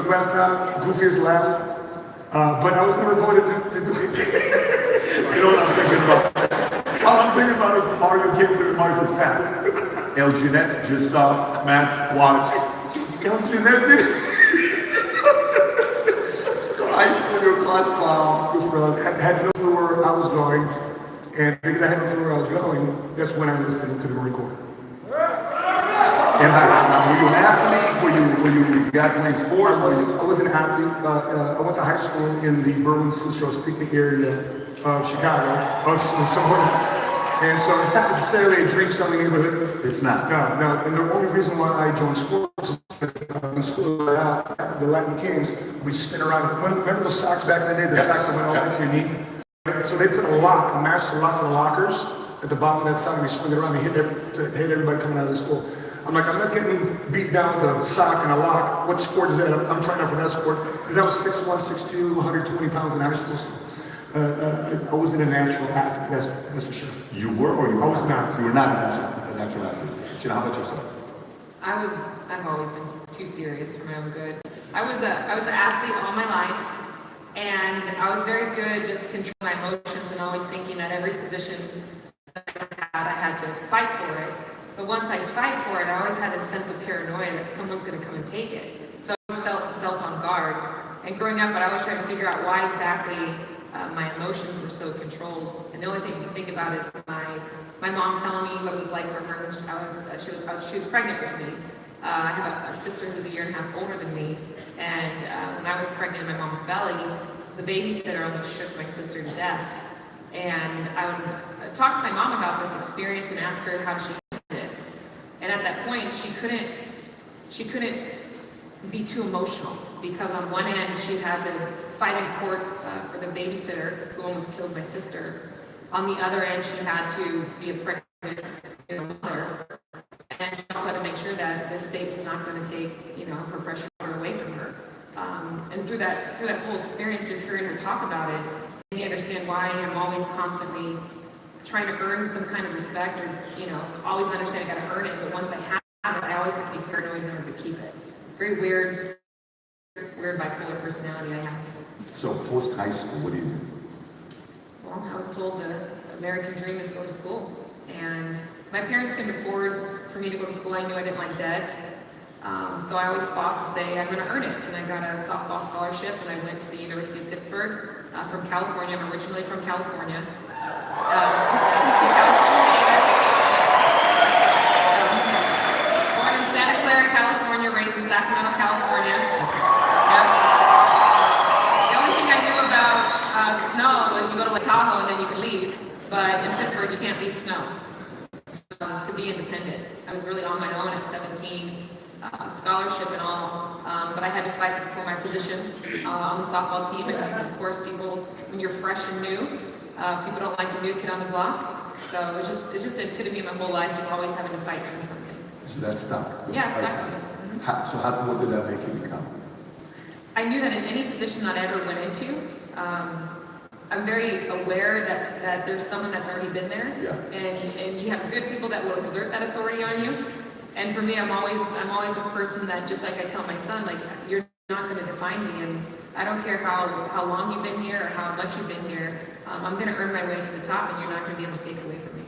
took last night, goofiest laugh. But I was never voted to do it. You know what I'm thinking about? All I'm thinking about is Mario came to Mars's path. El Jeanette just saw Matt's watch. El Jeanette did high school, your class clown. Had no clue where I was going. And because I had no clue where I was going, that's when I listened to the Marine Corps. And were you an athlete? Were you got playing sports? I was an athlete. I went to high school in the Berwyn-Cicero-Stickney area of Chicago, of somewhere else. And so it's not necessarily a dream-selling neighborhood. It's not. No. And the only reason why I joined sports is because in school, the Latin Kings, we spin around. Remember those socks back in the day? The socks that went all the way to your knee? So they put a lock, a master lock for the lockers at the bottom of that sock, and we swing it around and hit everybody coming out of the school. I'm like, I'm not getting beat down with a sock and a lock. What sport is that? I'm trying out for that sport. Because I was 6'1", 6'2", 120 pounds in high school. So, I wasn't a natural athlete, that's for sure. You were or you were? I was not. You were not a natural athlete. Sheena, how about yourself? I've always been too serious for my own good. I was an athlete all my life, and I was very good just controlling my emotions and always thinking that every position that I had to fight for it. But once I fight for it, I always had this sense of paranoia that someone's going to come and take it. So I felt on guard. And growing up, I always tried to figure out why exactly my emotions were so controlled. And the only thing you can think about is my mom telling me what it was like for her when she was pregnant with me. I have a sister who's a year and a half older than me. And when I was pregnant in my mom's belly, the babysitter almost shook my sister to death. And I would talk to my mom about this experience and ask her how she handled it. And at that point, she couldn't be too emotional, because on one end she had to fight in court for the babysitter who almost killed my sister. On the other end, she had to be a pregnant mother, and she also had to make sure that the state was not going to take her precious daughter away from her. And through that whole experience, just hearing her talk about it, made me understand why I'm always constantly trying to earn some kind of respect, or always understand I got to earn it. But once I have it, I always have to be paranoid in order to keep it. Very weird bipolar personality I have. So post high school, what do you do? Well, I was told the American dream is go to school, and my parents couldn't afford for me to go to school. I knew I didn't like debt, so I always fought to say I'm going to earn it, and I got a softball scholarship, and I went to the University of Pittsburgh from California. I'm originally from California. Born in Santa Clara, California, raised in Sacramento, California. The only thing I knew about snow was you go to Lake Tahoe and then you can leave, but in Pittsburgh you can't leave snow. To be independent, I was really on my own at 17, scholarship and all, but I had to fight for my position on the softball team. And of course, people, when you're fresh and new, people don't like the new kid on the block. So it's just the epitome of my whole life, just always having to fight for something. So that stuck. Yeah, it stuck to me. Mm-hmm. What did that make you become? I knew that in any position that I ever went into, I'm very aware that there's someone that's already been there, and you have good people that will exert that authority on you. And for me, I'm always a person that, just like I tell my son, like, you're not going to define me, and I don't care how long you've been here or how much you've been here. I'm going to earn my way to the top, and you're not going to be able to take it away from me.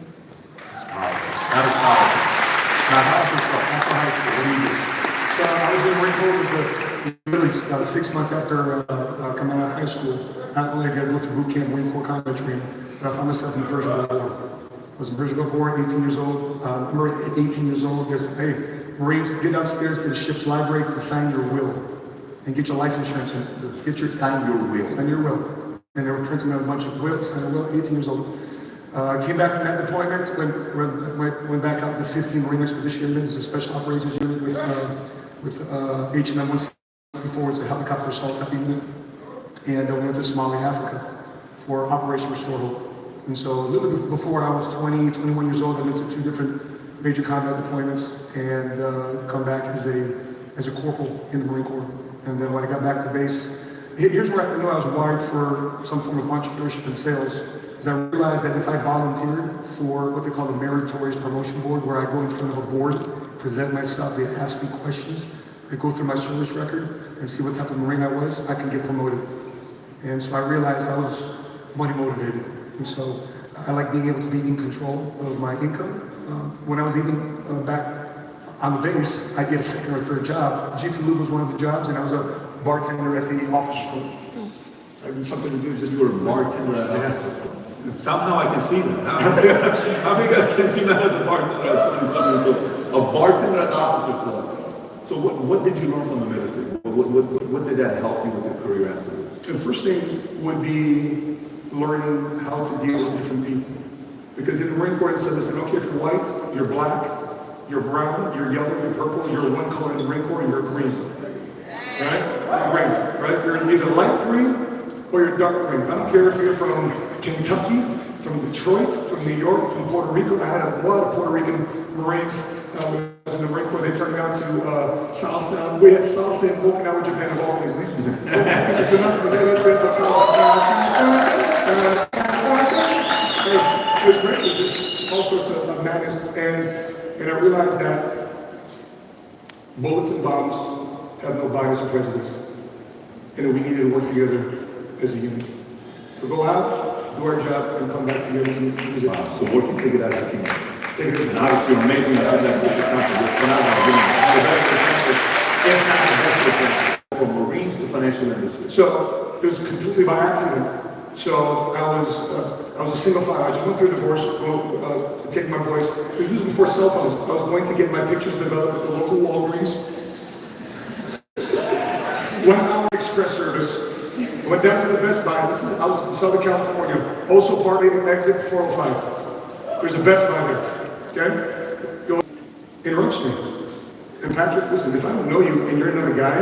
That's powerful. That is powerful. Now, after high school, what do you do? So I was in Marine Corps literally 6 months after coming out of high school. Not only did I go through boot camp, Marine Corps combat training, but I found myself in the Persian Gulf War. I was in Persian Gulf War, 18 years old. I remember at 18 years old, they said, hey, Marines, get upstairs to the ship's library to sign your will and get your life insurance. And get your Sign your will. Sign your will. And they were printing out a bunch of wills, sign a will, 18 years old. Came back from that deployment, went back out to 15 Marine Expeditionary Unit, a special operations unit with HMM 164, it's a helicopter assault type unit. And we went to Somalia, Africa for Operation Restore Hope. And so a little bit before I was 20, 21 years old, I went to 2 different major combat deployments and come back as a corporal in the Marine Corps. And then when I got back to base, here's where I knew I was wired for some form of entrepreneurship and sales. Is I realized that if I volunteered for what they call the Meritorious Promotion Board, where I go in front of a board, present myself, they ask me questions, they go through my service record and see what type of Marine I was, I can get promoted. And so I realized I was money motivated. And so I like being able to be in control of my income. When I was even back on the base, I get a second or third job. Jiffy Lube was one of the jobs, and I was a bartender at the office school. I did something to do, just You were a bartender at office. Somehow I can see that. How many guys can see that as a bartender at 27 years old? A bartender at office school. So what did you learn from the military? What did that help you with your career afterwards? The first thing would be learning how to deal with different people. Because in the Marine Corps it said, listen, I don't care if you're white, you're black, you're brown, you're yellow, you're purple, you're one color in the Marine Corps, you're green. Right? Green, right? You're either light green or you're dark green. I don't care if you're from Kentucky, from Detroit, from New York, from Puerto Rico. I had a lot of Puerto Rican Marines when I was in the Marine Corps. They turned me on to salsa. We had salsa in Okinawa, Japan, of all places. It was great. It was just all sorts of madness. And I realized that bullets and bombs have no bias or prejudice. And that we needed to work together as a unit. So go out, do our job, and come back together as a unit. Wow. So working together as a team. Take it as a team. Obviously, you're amazing at that with the company. You're phenomenal. From Marines to financial industry. So it was completely by accident. So I was a single file. I just went through a divorce, taking my boys. This was before cell phones. I was going to get my pictures developed at the local Walgreens. 1 hour express service. I went down to the Best Buy. I was in Southern California. Also partly exit 405. There's a Best Buy there. Okay? Interrupts me. And Patrick, listen, if I don't know you and you're another guy,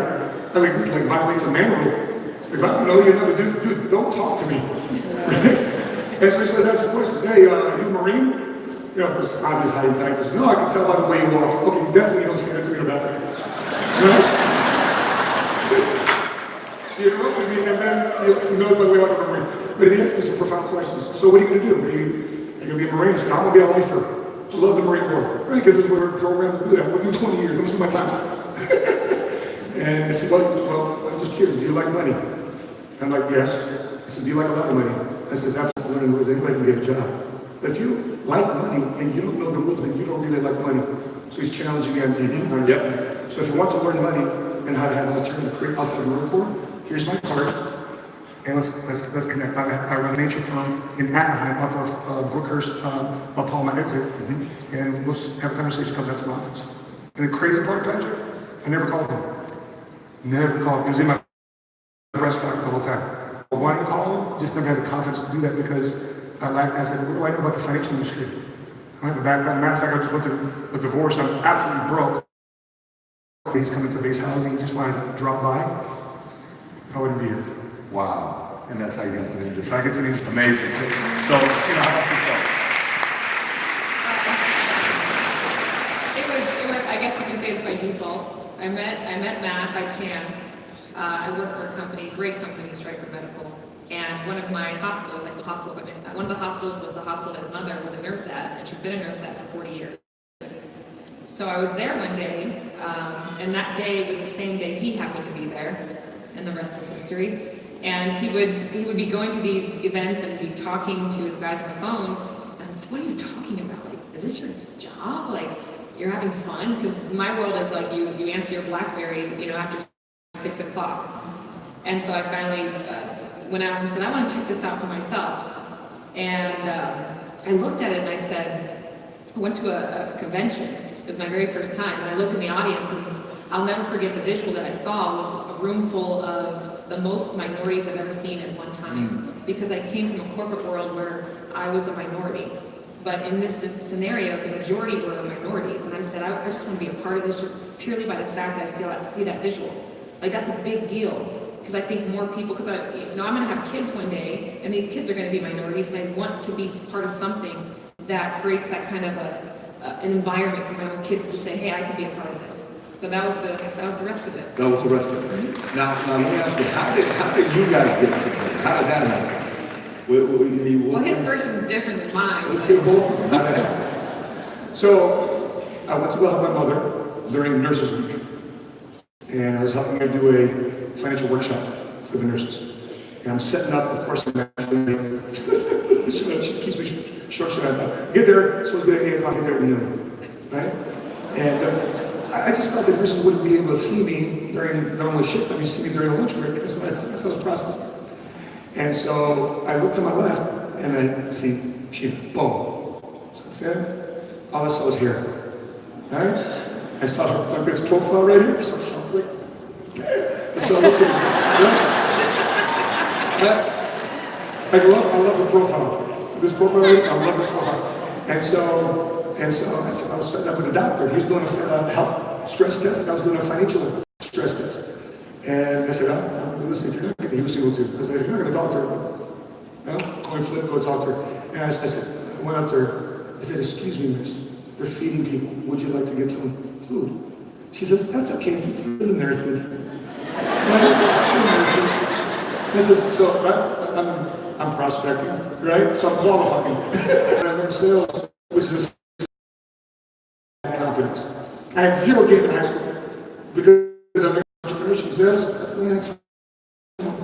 I think this like violates a man rule. If I don't know you, another dude, don't talk to me. And so he says, that's the voice. He says, hey, you a Marine? You know, it was obvious high and tight. He says, no, I can tell by the way you walk. Okay, definitely don't say that to me in the bathroom. He interrupted me, and then he knows by the way I walk a Marine. But he asked me some profound questions. So what are you going to do? Are you going to be a Marine? I said, I'm going to be a lifer. I love the Marine Corps. Right? Because we were programmed to do that. We'll do 20 years. I'm going to do my time. And he said, well, I'm just curious. Do you like money? I'm like, yes. He said, do you like a lot of money? I said, absolutely. Learning rules, anybody can get a job. But if you like money and you don't know the rules, then you don't really like money. So he's challenging me on yep. So if you want to learn money and how to have an alternative career outside of the Marine Corps, here's my card. And let's connect. I run a nature firm in Anaheim off of Brookhurst, Palma exit. And we'll have a conversation, come down to my office. And the crazy part, Patrick, I never called him. Never called him. He was in my breast pocket the whole time. I wanted to call him, just never had the confidence to do that because I said, what do I know about the financial industry? I don't have a background. Matter of fact, I just went through a divorce. I'm absolutely broke. He's coming to base housing. He just wanted to drop by. I wouldn't be here. Wow. And that's how you got to the industry. So I get to the industry. Amazing. So, Sheena, how about yourself? It was, I guess you can say it's by default. I met Matt by chance. I worked for a company, great company, Stryker Medical. And one of my hospitals, I said hospital equipment, one of the hospitals was the hospital that his mother was a nurse at, and she's been a nurse at for 40 years. So I was there one day, and that day was the same day he happened to be there, and the rest is history. And he would be going to these events and be talking to his guys on the phone, and I said, what are you talking about? Like, is this your job? Like, you're having fun? Because my world is like, you answer your BlackBerry, after 6 o'clock. And so I finally went out and said, I want to check this out for myself. And I looked at it and I said, I went to a convention. It was my very first time. And I looked in the audience and I'll never forget the visual that I saw was a room full of the most minorities I've ever seen at one time. Because I came from a corporate world where I was a minority. But in this scenario, the majority were minorities. And I said, I just want to be a part of this just purely by the fact that I see that visual. Like, that's a big deal. Because I think more people, because I'm going to have kids one day, and these kids are going to be minorities, and I want to be part of something that creates that kind of an environment for my own kids to say, hey, I can be a part of this. So that was the rest of it. That was the rest of it. Now let me ask you, how did you guys get together? How did that happen? Well, his version is different than mine. Let's hear both of them. How did that happen? So I went to go help my mother during Nurses Week. and I was helping her do a financial workshop for the nurses. And I'm setting up, of course, she keeps me short on time. Get there, it's supposed to be at 8 o'clock, get there at noon, right? And I just thought the nurses wouldn't be able to see me during normal shift time. You see me during a lunch break. That's what I thought. That's how I was processing. And so I look to my left, and I see Sheena. Boom. So I said, all I saw was hair. All right? I saw her like this profile right here. So I saw like, and so I looked at her. I love her profile. This profile, I love her profile. And so I was setting up with a doctor. He was doing a health stress test, and I was doing a financial stress test. And I said, listen, if you're not getting, he was single too. I said, if you're not going to talk to her, coin flip, go talk to her. And I said, I went up to her. I said, excuse me, miss, they're feeding people. Would you like to get some food? She says, that's okay, it's for the nurses. I says, so I'm prospecting, right? So I'm qualifying. I learned sales, which is confidence. I had zero game in high school because I'm in entrepreneurship sales. That's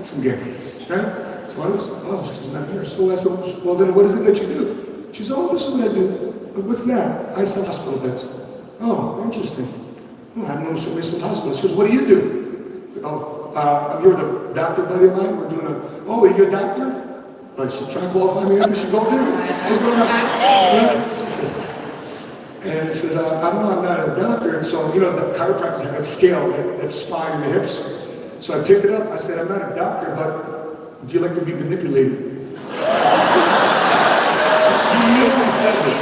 some game, right? So I was, she's not here. So I said, well, then what is it that you do? She said, this is what I do. What's that? I sell hospital beds. Oh, interesting. I've known so many hospitals. She goes, what do you do? I said, you're the doctor buddy of mine. We're doing are you a doctor? She's trying to qualify me after she go there. What's going on? She says, and she says, I'm not a doctor. And so, the chiropractors have that scale, that spine in the hips. So I picked it up. I said, I'm not a doctor, but do you like to be manipulated? You literally said it.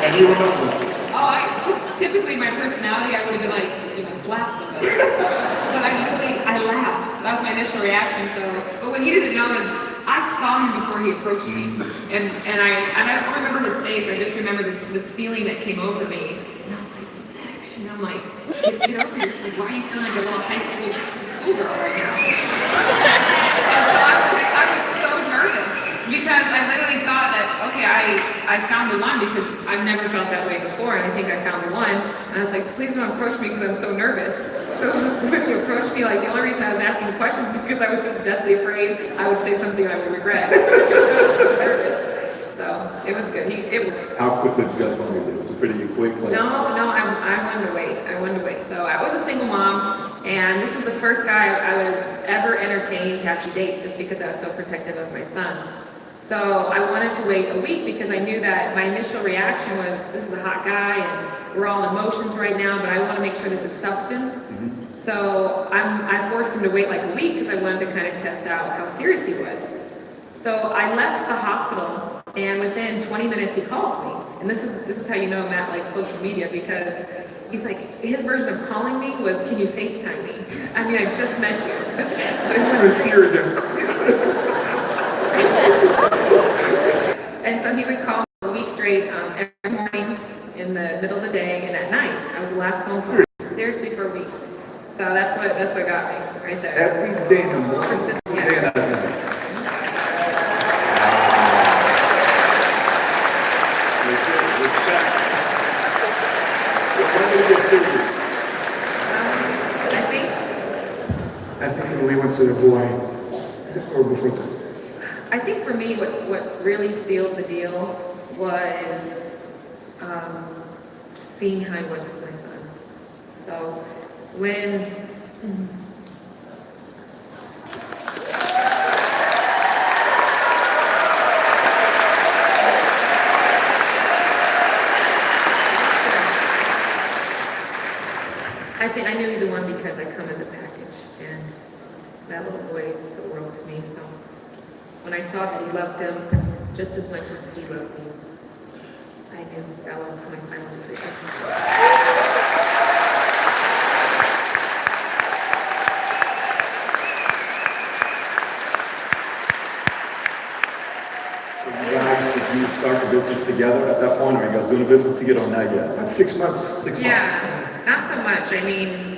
And you remember that? Typically my personality, I would have been like, slap somebody. But I laughed. That was my initial reaction. But what he doesn't know is, I saw him before he approached me, and I don't remember his face. I just remember this feeling that came over me, and I was like, what the heck? And I'm like, get over here. It's like, why are you feeling like a little high school girl right now? And so I was so nervous because I literally thought that, okay, I found the one because I've never felt that way before, and I think I found the one. And I was like, please don't approach me because I'm so nervous. So when you approached me, the only reason I was asking questions is because I was just deathly afraid I would say something I would regret. I was so nervous. So it was good. It worked. How quickly did you guys want to do? Was it pretty quick? No, I wanted to wait. So I was a single mom, and this was the first guy I would have ever entertained to actually date, just because I was so protective of my son. So I wanted to wait a week because I knew that my initial reaction was, this is a hot guy and we're all emotions right now, but I want to make sure this is substance. Mm-hmm. So I forced him to wait like a week because I wanted to kind of test out how serious he was. So I left the hospital, and within 20 minutes he calls me. And this is how you know Matt likes social media, because he's like, his version of calling me was, can you FaceTime me? I mean, I just met you. So he wanted to see her again. And so he would call me a week straight, every morning, in the middle of the day, and at night. I was the last phone call, seriously, for a week. So that's what got me right there. Every day in the morning, every day at night. I think when we went to Hawaii, or before that. I think for me, what really sealed the deal was seeing how I was with my son. So when I knew the one because I come as a package, and that little boy is the world to me. So when I saw that he loved him just as much as he loved me, I knew that was my final decision. So you guys, did you start the business together at that point, or are you guys doing the business together or not yet? About 6 months. 6 months. Yeah, not so much. I mean,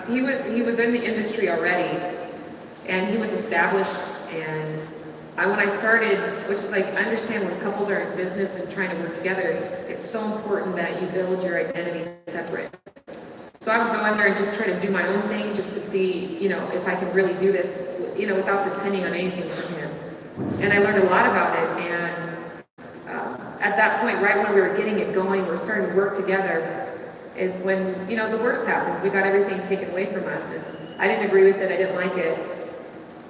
he was in the industry already, And he was established, and when I started, which is like, I understand when couples are in business and trying to work together, it's so important that you build your identity separate. So I would go in there and just try to do my own thing just to see, if I could really do this, without depending on anything from him. And I learned a lot about it, and at that point, right when we were getting it going, we were starting to work together, is when, the worst happens. We got everything taken away from us, and I didn't agree with it, I didn't like it.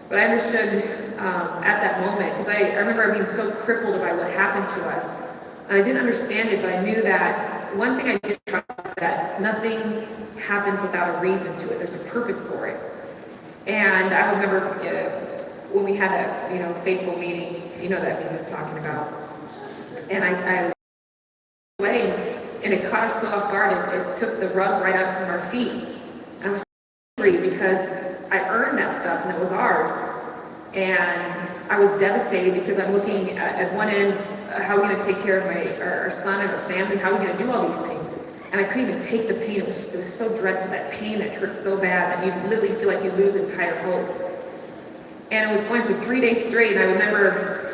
But I understood at that moment, because I remember being so crippled by what happened to us. And I didn't understand it, but I knew that one thing I did trust is that nothing happens without a reason to it. There's a purpose for it. And I remember when we had that, fateful meeting, that meeting I'm talking about. And I wedding, and it caught us so off guard. It took the rug right out from our feet. And I was so angry because I earned that stuff and it was ours. And I was devastated because I'm looking at one end, how are we going to take care of our son and our family? How are we going to do all these things? And I couldn't even take the pain. It was so dreadful, that pain that hurt so bad that you literally feel like you lose entire hope. And I was going for 3 days straight, and I remember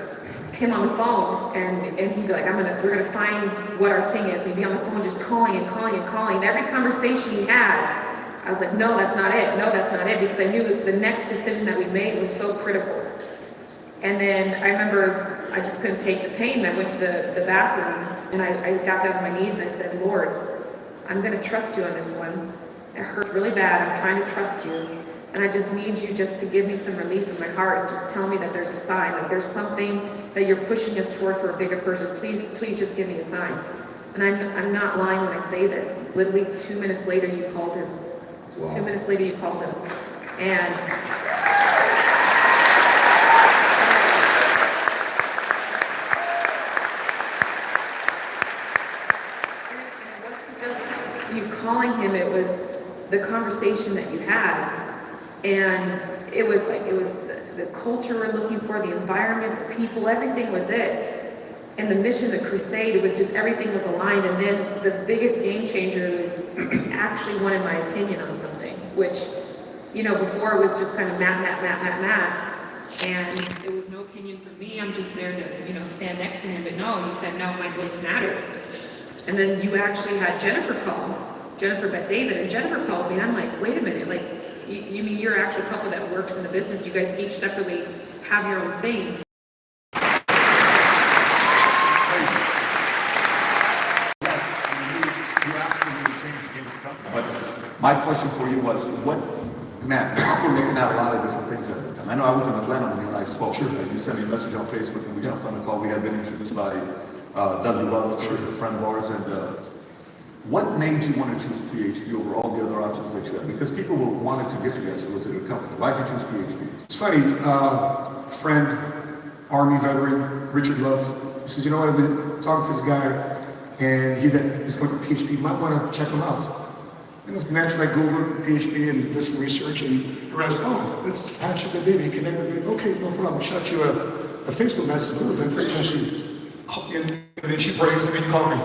him on the phone, and he'd be like, we're gonna find what our thing is. And he'd be on the phone just calling and calling and calling. And every conversation he had, I was like, no, that's not it. No, that's not it. Because I knew that the next decision that we made was so critical. And then I remember I just couldn't take the pain. I went to the bathroom, and I got down on my knees and I said, Lord, I'm gonna trust you on this one. It hurts really bad. I'm trying to trust you. And I just need you just to give me some relief in my heart and just tell me that there's a sign, that there's something that you're pushing us toward for a bigger purpose. Please just give me a sign. And I'm not lying when I say this. Literally 2 minutes later, you called him. Wow. 2 minutes later, you called him. And it wasn't just you calling him, it was the conversation that you had. And it was the culture we're looking for, the environment, the people, everything was it. And the mission, the crusade, it was just everything was aligned. And then the biggest game changer was actually wanted my opinion on something, which, before it was just kind of Matt. And it was no opinion from me. I'm just there to, stand next to him. But no, you said, no, my voice mattered. And then you actually had Jennifer Bet David, and Jennifer called me, and I'm like, wait a minute, like, you mean you're an actual couple that works in the business? You guys each separately have your own thing. But my question for you was, Matt, we're looking at a lot of different things at the time. I know I was in Atlanta when you and I spoke. Sure. You sent me a message on Facebook and we jumped on the call. We had been introduced by Dudley Love, a friend of ours, and what made you want to choose PHP over all the other options that you had? Because people were wanting to get you guys to go to their company. Why did you choose PHP? It's funny, friend, Army veteran, Richard Love, he says, I've been talking to this guy, and he's at this company PHP, you might want to check him out. And naturally I Googled PHP and did some research, and I realized, that's Patrick the Baby, connect with me. Okay, no problem, shot you a Facebook message, then and then she prays, and then you call me.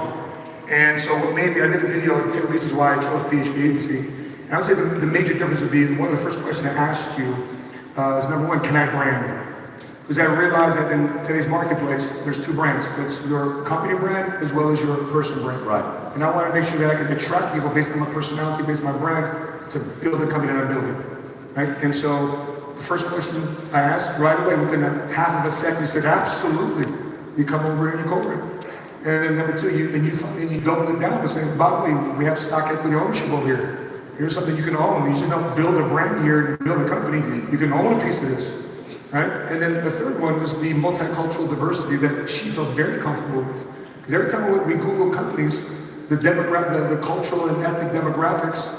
And so maybe I did a video on 10 reasons why I chose PHP Agency. And I would say the major difference would be, one of the first questions I asked you is number one, can I brand? Because I realized that in today's marketplace, there's two brands. It's your company brand as well as your personal brand. Right. And I want to make sure that I can attract people based on my personality, based on my brand, to build the company that I'm building. Right? And so the first question I asked right away, within a half of a second, you said, absolutely. You come over and you co-brand. And then number two, you double it down and say, by the way, we have stock equity ownership over here. Here's something you can own. You just don't build a brand here and build a company. You can own a piece of this, right? And then the third one was the multicultural diversity that she felt very comfortable with. Because every time we Google companies, the cultural and ethnic demographics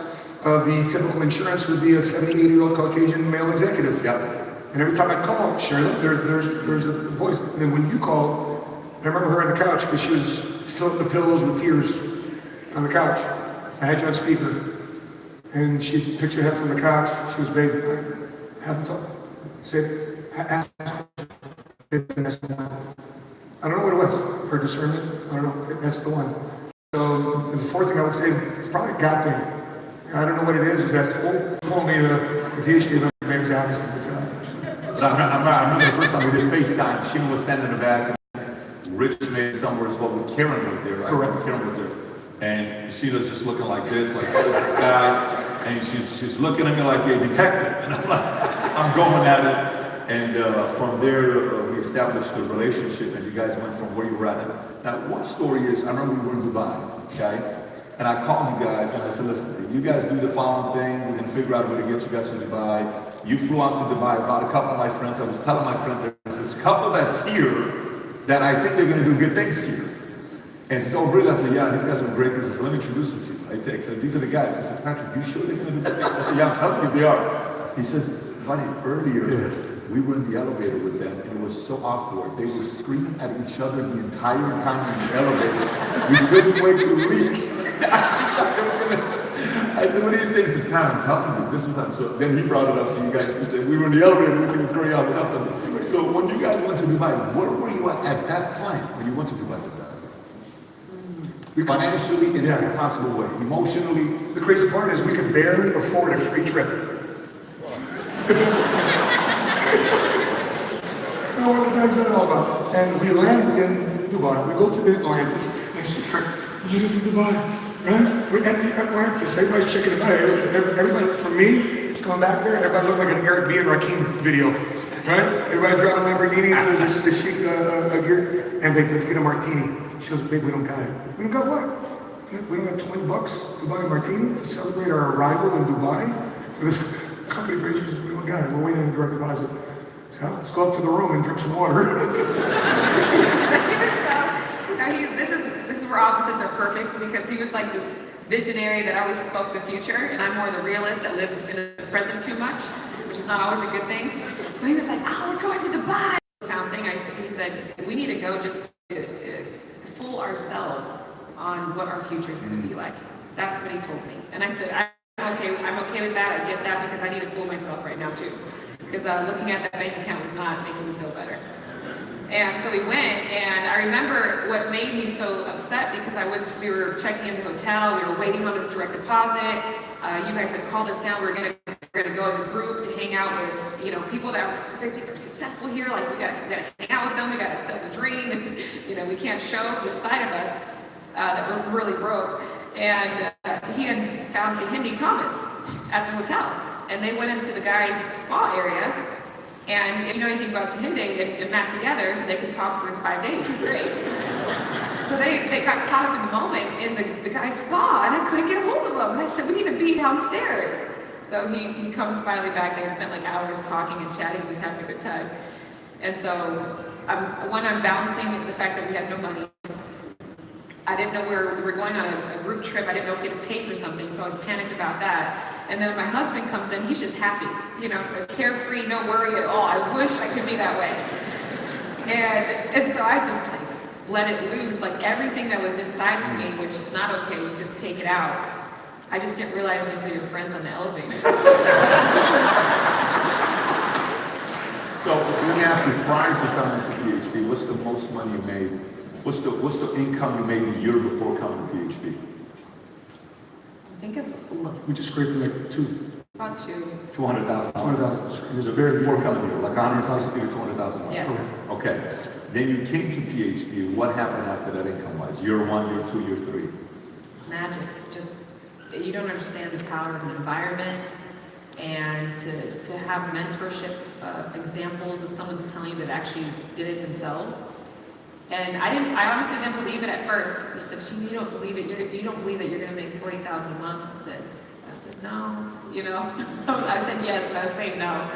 of the typical insurance would be a 70, 80-year-old Caucasian male executive. Yep. And every time I call, sure enough, there's a voice. And then when you called, I remember her on the couch because she was filling the pillows with tears on the couch. I had you on speaker. And she picked her head from the couch. She was, babe, I haven't talked. Said, ask. I don't know what it was. Her discernment. I don't know. That's the one. So the fourth thing I would say, it's probably a God thing. I don't know what it is that told me the PhD name is crazy, obviously, but But I remember the first time we did FaceTime, Sheena was standing in the back, and Rich made somewhere as well, when Karen was there, right? Correct. Karen was there. And Sheila's just looking like this, like, what is this guy? And she's looking at me like a detective. And I'm like, I'm going at it. And from there, we established a relationship, and you guys went from where you were at. Now, one story is, I remember we were in Dubai, okay? And I called you guys, and I said, listen, you guys do the following thing, we're gonna figure out where to get you guys to Dubai. You flew out to Dubai, brought a couple of my friends. I was telling my friends, there's this couple that's here that I think they're gonna do good things here. And he says, oh, really? I said, yeah, these guys are great things. I said, let me introduce them to you. I said, these are the guys. He says, Patrick, you sure they're gonna do good things? I said, yeah, I'm telling you, they are. He says, buddy, earlier, we were in the elevator with them, and it was so awkward. They were screaming at each other the entire time in the elevator. We couldn't wait to leave. I said, what do you say? He says, Pat, I'm telling you, this was on. So then he brought it up to you guys. He said, we were in the elevator, everything was going on. So when you guys went to Dubai, where were you at that time when you went to Dubai with us? Financially, in every possible way. Emotionally. the crazy part is we could barely afford a free trip. If that makes sense. You know what the time's that all about? And we land in Dubai. We go to the Atlantis. I said, we're headed to Dubai, right? We're at the Atlantis. Everybody's checking it out. Everybody, for me, going back there, everybody looked like an Eric B. and Rakim video, right? Everybody driving Lamborghini, this chic gear, and babe, let's get a martini. She goes, babe, we don't got it. We don't got what? We don't got $20 to buy a martini to celebrate our arrival in Dubai for this company pictures. We don't got it. We're waiting on the direct deposit. So let's go up to the room and drink some water. This is where opposites are perfect, because he was like this visionary that always spoke the future, and I'm more the realist that lived in the present too much, which is not always a good thing. So he was like, oh, we're going to Dubai. He said, we need to go just to fool ourselves on what our future is going to be like. That's what he told me. And I said, I'm okay with that. I get that, because I need to fool myself right now too. Because looking at that bank account was not making me feel better. And so we went, and I remember what made me so upset, because we were checking in the hotel, we were waiting on this direct deposit. You guys had called us down. We were gonna go as a group to hang out with, people that they're successful here. Like we gotta hang out with them. We gotta sell the dream, and we can't show this side of us that we're really broke. And he had found the Hindi Thomas at the hotel, and they went into the guy's spa area. And if you know anything about Hindi and Matt together, they could talk for 5 days straight. So they got caught up in the moment in the guy's spa, and I couldn't get a hold of him. And I said, we need to be downstairs. So he comes finally back. They had spent like hours talking and chatting, just having a good time. And so I'm balancing the fact that we had no money. I didn't know we were going on a group trip. I didn't know if he had to pay for something, so I was panicked about that. And then my husband comes in, he's just happy, carefree, no worry at all. I wish I could be that way. And so I just let it loose, like everything that was inside of me, which is not okay, you just take it out. I just didn't realize those were your friends on the elevator. So let me ask you, prior to coming to PHP, what's the most money you made? What's the income you made the year before coming to PHP? I think it's We just scraped like about two. $200,000. 200,000. It was a Very very before coming here, like 160 to 200,000. Yes. Okay. Then you came to PHP. What happened after that income-wise? Year 1, year 2, year 3? Magic. Just, you don't understand the power of an environment, and to have mentorship examples of someone's telling you that actually did it themselves. And I honestly didn't believe it at first. He said, Sheena, you don't believe it. You don't believe that you're going to make $40,000 a month. I said, no, I said yes, but I was saying no.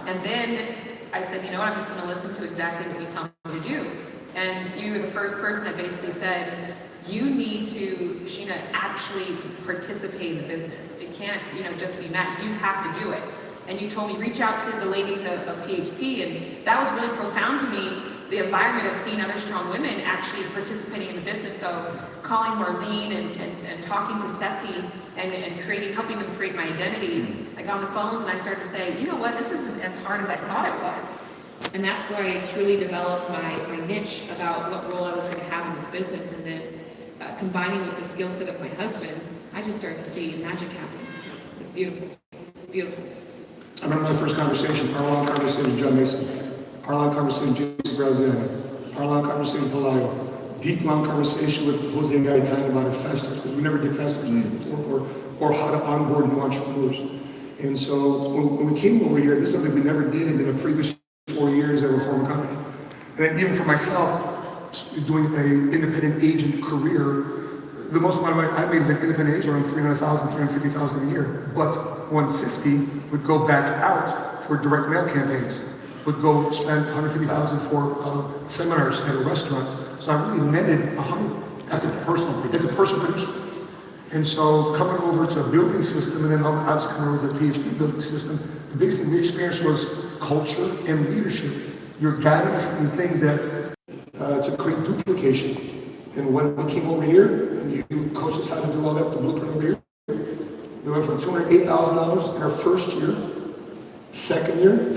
And then I said, you know what, I'm just going to listen to exactly what you tell me to do. And you were the first person that basically said, you need to, Sheena, actually participate in the business. It can't, just be Matt. You have to do it. And you told me, reach out to the ladies of PHP. And that was really profound to me. The environment of seeing other strong women actually participating in the business. So calling Marlene and talking to Ceci and helping them create my identity. I got on the phones and I started to say, you know what, this isn't as hard as I thought it was. And that's where I truly developed my niche about what role I was going to have in this business. And then combining with the skill set of my husband, I just started to see magic happen. It was beautiful, beautiful. I remember my first conversation, hour-long conversation with John Mason, hour-long conversation with James Graziani, hour-long conversation with Palaio, deep, long conversation with Jose and Gaetan about our festers, because we never did festers before, or how to onboard new entrepreneurs. And so when we came over here, this is something we never did in the previous 4 years of a former company. And then even for myself, doing an independent agent career, the most amount of money I made as an independent agent around $300,000, $350,000 a year. But 150 would go back out for direct mail campaigns. Would go spend 150,000 for seminars at a restaurant. So I really netted 100 as a personal producer. And so coming over to a building system, and then obviously coming over to the PhD building system, the biggest thing we experienced was culture and leadership. Your guidance and things that to create duplication. And when we came over here, and you coached us how to do all that, the blueprint over here, we went from $208,000 in our first year, second year,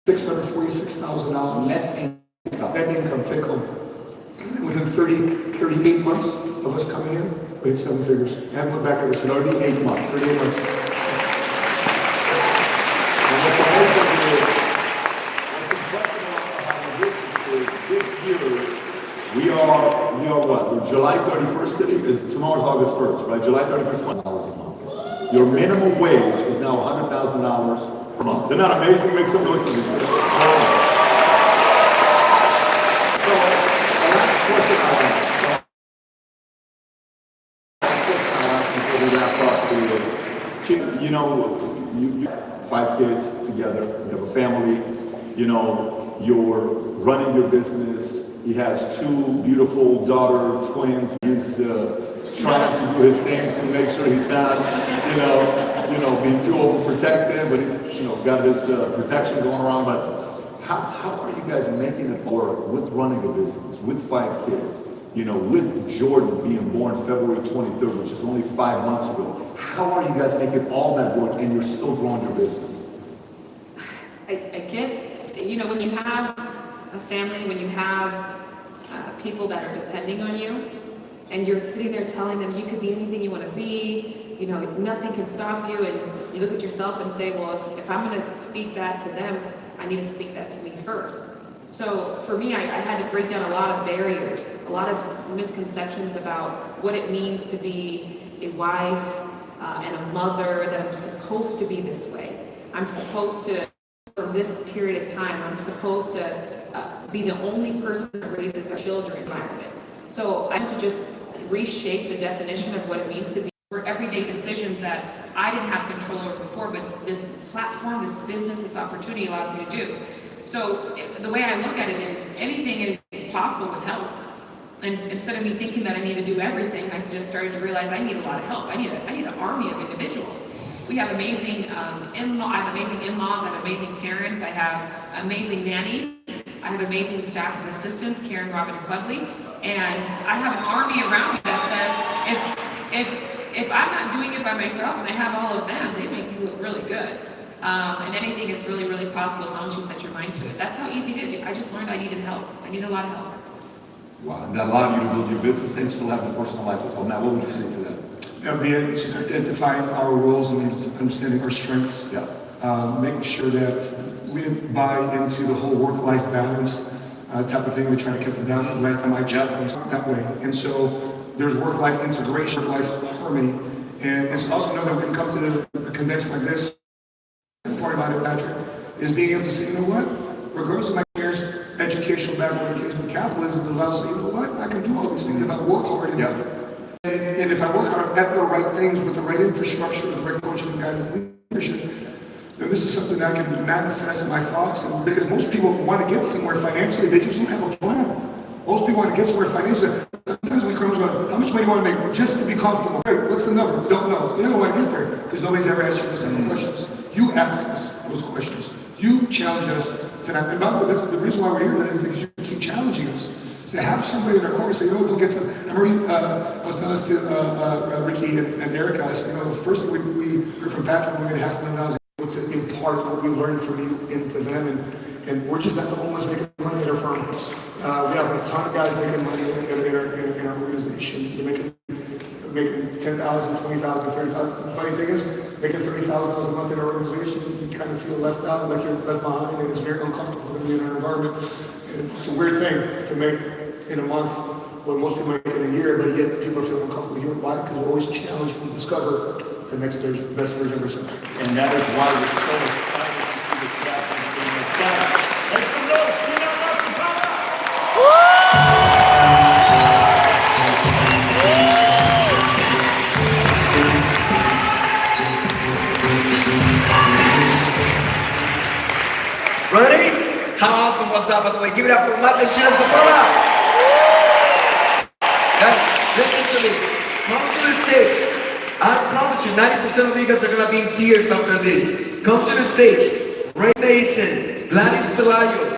$646,000 net income take home. And within 38 months of us coming here, we hit 7 figures. I haven't looked back ever since. 38 months. 38 months. And what's impressive about this is this year, we are what? We're July 31st today. Tomorrow's August 1st, right? July 31st, $20 a month. Your minimum wage is now $100,000 per month. They're not amazing? Make some noise for me. So, the last question I have. Before we wrap up is, you know, you 5 kids together, you have a family, you know, you're running your business. He has 2 beautiful daughter twins. He's trying to do his thing to make sure he's not, you know, being too overprotective, but he's, you know, got his protection going around. But how are you guys making it work with running a business, with 5 kids, you know, with Jordan being born February 23rd, which is only 5 months ago? How are you guys making all that work and you're still growing your business? I get, you know, when you have a family, when you have people that are depending on you, and you're sitting there telling them you could be anything you want to be, you know, nothing can stop you, and you look at yourself and say, well, if I'm going to speak that to them, I need to speak that to me first. So for me, I had to break down a lot of barriers, a lot of misconceptions about what it means to be a wife and a mother, that I'm supposed to be this way. I'm supposed to, for this period of time, I'm supposed to be the only person that raises their children in my environment. So I had to just reshape the definition of what it means to be for everyday decisions that I didn't have control over before, but this platform, this business, this opportunity allows me to do. So the way I look at it is anything is possible with help. And instead of me thinking that I need to do everything, I just started to realize I need a lot of help. I need an army of individuals. We have amazing in-laws, I have amazing in-laws, I have amazing parents, I have amazing nanny, I have amazing staff of assistants, Karen, Robin, and Clubley, and I have an army around me that says, if I'm not doing it by myself and I have all of them, they make you look really good. And anything is really, really possible as long as you set your mind to it. That's how easy it is. I just learned I needed help. I need a lot of help. Wow, and that allowed you to build your business and still have the personal life as well. Now, what would you say to that? That would be it, just identifying our roles and understanding our strengths. Yeah. Making sure that we didn't buy into the whole work-life balance type of thing. We try to keep it down. So the last time I checked, it was that way. And so there's work-life integration, work-life harmony. And it's also know that we can come to a convention like this. The part about it, Patrick, is being able to say, you know what? Regardless of my parents' educational background, education, capitalism allows us to say, you know what? I can do all these things if I work hard enough. And if I work hard at the right things with the right infrastructure, with the right coaching and guidance and leadership, then this is something that I can manifest in my thoughts. And because most people want to get somewhere financially, they just don't have a plan. Most people want to get somewhere financially. Sometimes we come about how much money you want to make just to be comfortable. Right, what's the number? Don't know. You don't want to get there because nobody's ever asked you those kind of questions. You ask us those questions. You challenge us to that. And by the way, that's the reason why we're here today is because you keep challenging us. To have somebody in our corner say, go get some. I remember I was telling this to Ricky and Erica. I said, the first thing we heard from Patrick when we made $500,000 to impart what we learned from you into them. And we're just not the only ones making money at our firm. We have a ton of guys making money in our organization. They're making making 10,000, 20,000, 30,000. The funny thing is, making $30,000 a month in our organization, you kind of feel left out, like you're left behind, and it's very uncomfortable for them to be in our environment. And it's a weird thing to make in a month what most people make in a year, but yet people are feeling uncomfortable here. Why? Because we're always challenged to discover the next version, best version of ourselves. And that is why we're so excited to see the captain in the sky. Make some noise, give it up, Ready? How awesome was that, by the way? Give it up for Matt and Sheila Zapata. Guys, listen to this. Come to the stage. I promise you, 90% of you guys are gonna be in tears after this. Come to the stage. Ray Mason, Gladys Pelayo,